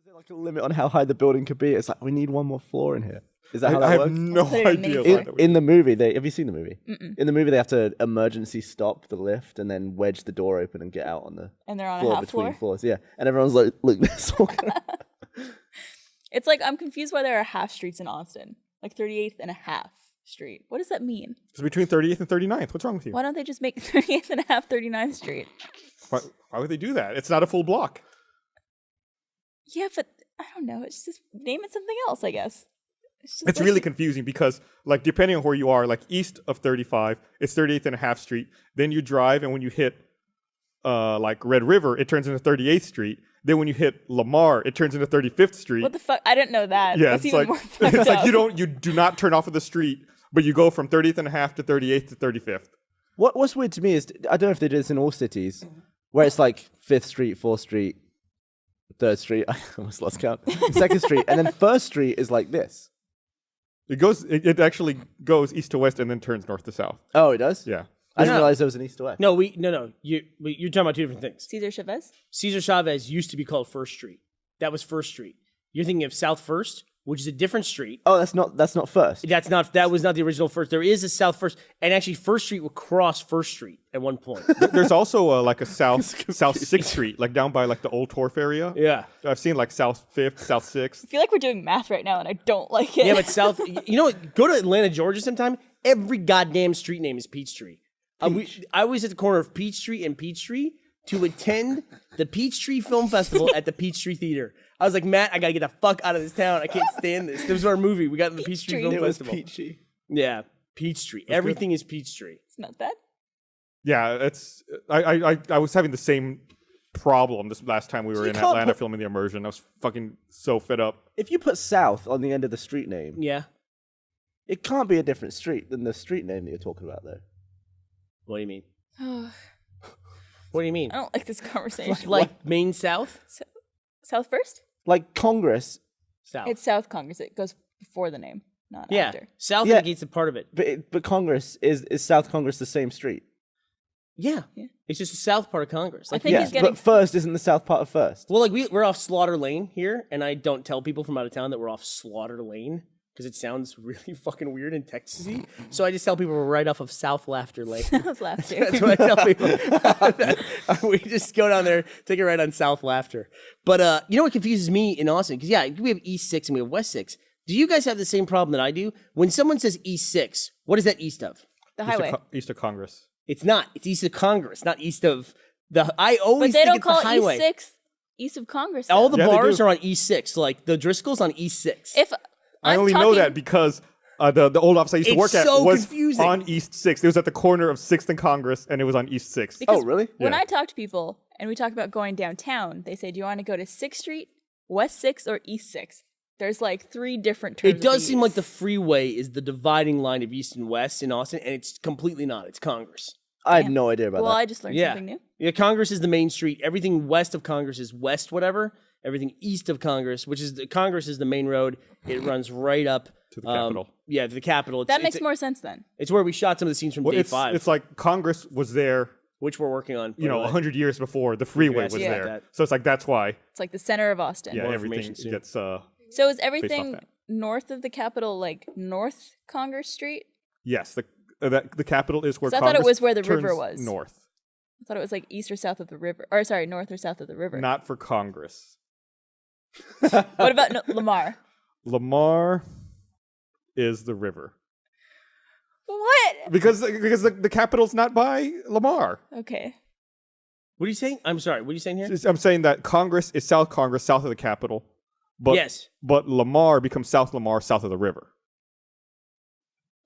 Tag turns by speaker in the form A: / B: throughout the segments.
A: there like a limit on how high the building could be? It's like, we need one more floor in here. Is that how that
B: I
A: works?
B: have no
C: Put it in
B: idea.
C: main
B: why that would
A: In the movie, have you seen the movie?
C: Mm-mm.
A: In the movie, they have to emergency stop the lift and then wedge the door open and get out on the
C: And they're on a
A: floor
C: half
A: between
C: floor.
A: floors. Yeah, and everyone's like, "Look, this."
C: It's like I'm confused why there are half streets in Austin, like 38th and a half street. What does that mean?
B: It's between 38th and 39th. What's wrong with you?
C: Why don't they just make 38th and a half 39th Street?
B: Why would they do that? It's not a full block.
C: Yeah, but I don't know. It's just name it something else, I guess. It's just
B: It's really confusing because, like, depending on where you are, like, east of 35, it's 38th and a half Street. Then you drive, and when you hit, like, Red River, it turns into 38th Street. Then when you hit Lamar, it turns into 35th Street.
C: What the fuck? I didn't know that.
B: Yeah,
C: That's
B: it's
C: even
B: like,
C: more fucked
B: it's like
C: up.
B: you do not turn off of the street, but you go from 30th and a half to 38th to 35th.
A: What's weird to me is, I don't know if they do this in all cities, where it's like 5th Street, 4th Street, 3rd Street, I almost lost count, 2nd Street, and then 1st Street is like this.
B: It actually goes east to west and then turns north to south.
A: Oh, it does?
B: Yeah.
A: I didn't
D: No.
A: realize there was an east to west.
D: No, you're talking about two different things.
C: Cesar Chavez?
D: Cesar Chavez used to be called First Street. That was First Street. You're thinking of South First, which is a different street.
A: Oh, that's not first.
D: That was not the original First. There is a South First, and actually First Street would cross First Street at one point.
B: There's also like a south 6th Street, like down by like the old Torf area.
D: Yeah.
B: I've seen like South 5th, South 6th.
C: I feel like we're doing math right now, and I don't like it.
D: Yeah, but South, you know what? Go to Atlanta, Georgia sometime. Every goddamn street name is Peachtree. I was at the corner of Peachtree and Peachtree to attend the Peachtree Film Festival at the Peachtree Theater. I was like, Matt, I gotta get the fuck out of this town. I can't stand this. This was our movie. We got in the Peachtree Film
A: It was
D: Festival.
A: peachy.
D: Yeah, Peachtree. Everything is Peachtree.
C: It's not bad.
B: Yeah, it's I was having the same problem this last time we were
A: you
B: in
A: can't
B: Atlanta
A: put-
B: filming The Immersion. I was fucking so fed up.
A: If you put south on the end of the street name,
D: Yeah.
A: it can't be a different street than the street name that you're talking about, though.
D: What do you mean?
C: I
D: What do you mean?
C: don't like this conversation.
D: Like Maine South?
C: South First?
A: Like Congress,
D: South.
C: It's South Congress. It goes before the name, not
D: yeah.
C: after.
D: South
A: Yeah.
D: indicates a part of it.
A: but Congress is South Congress the same street?
D: Yeah. It's just the south part of Congress. Like,
C: think
A: Yeah,
C: he's getting-
A: but first isn't the south part of first.
D: well, like we're off Slaughter Lane here, and I don't tell people from out of town that we're off Slaughter Lane because it sounds really fucking weird and Texasy. So I just tell people we're right off of South Laughter Lane.
C: I was laughing.
D: That's what I tell people. We just go down there, take a ride on South Laughter. But you know what confuses me in Austin? Because yeah, we have East 6 and we have West 6. Do you guys have the same problem that I do? When someone says East 6, what is that east of?
C: The highway.
B: East of Congress.
D: It's not. It's east of Congress, not east of the. I always
C: But they
D: think
C: don't
D: it's
C: call
D: the highway.
C: East 6 east of Congress.
D: All
C: though.
D: the
B: Yeah, they
D: bars
B: do.
D: are on East 6. Like the Driscoll's on East 6.
C: If
B: I
C: I'm
B: only know
C: talking-
B: that because the old office I used to
D: It's
B: work at
D: so
B: was
D: confusing.
B: on East 6th. It was at the corner of 6th and Congress, and it was on East 6th.
C: Because
A: Oh, really?
C: When
B: Yeah.
C: I talk to people and we talk about going downtown, they say, "Do you want to go to 6th Street, West 6th, or East 6th?" There's like 3 different terms.
D: It does
C: to
D: seem like
C: use.
D: the freeway is the dividing line of East and West in Austin, and it's completely not. It's Congress.
A: I had no idea about
C: Well,
A: that.
C: I just learned
D: Yeah.
C: something new.
D: Yeah, Congress is the main street. Everything west of Congress is west whatever. Everything east of Congress, Congress is the main road. It runs right up
B: To the Capitol.
D: Yeah, to the Capitol.
C: That makes more sense then.
D: It's where we shot some of the scenes from
B: Well,
D: Day
B: it's
D: 5,
B: it's like Congress was there,
D: which we're working on.
B: you know,
D: by the way.
B: 100 years before the freeway was
D: Yeah.
B: there.
D: That.
B: So it's like that's why,
C: It's like the center of Austin.
B: yeah,
D: More
B: everything
D: information soon.
B: gets.
C: So is
B: off
C: everything
B: that.
C: north of the Capitol like North Congress Street?
B: Yes, the Capitol is where.
C: 'Cause I thought it
B: Congress
C: was where the river
B: turns
C: was.
B: North,
C: I thought it was like east or south of the river. Or sorry, north or south of the river.
B: not for Congress.
C: What about Lamar?
B: Lamar is the river
C: What?
B: because the Capitol's not by Lamar.
C: Okay.
D: What are you saying? I'm sorry. What are you saying here?
B: I'm saying that Congress is South Congress, south of the Capitol, but
D: Yes.
B: but Lamar becomes South Lamar, south of the river.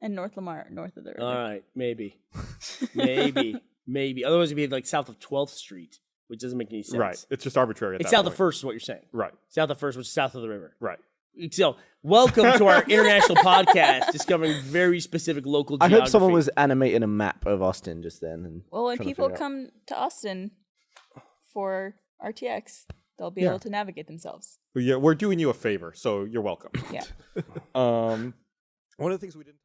C: And North Lamar, north of the river.
D: All right, maybe. Maybe. Otherwise, it'd be like south of 12th Street, which doesn't make any sense.
B: Right, it's just arbitrary. At
D: It's
B: that
D: south
B: point.
D: of 1st is what you're saying.
B: Right,
D: South of 1st, which is south of the river.
B: right.
D: So, welcome to our international podcast, discovering very specific local
A: I
D: geography.
A: hope someone was animating a map of Austin just then. And
C: Well, when
A: trying to
C: people
A: figure out-
C: come to Austin for RTX, they'll be
A: Yeah.
C: able to navigate themselves.
B: Well, yeah, we're doing you a favor, so you're welcome.
C: Yeah.
B: One of the things we didn't.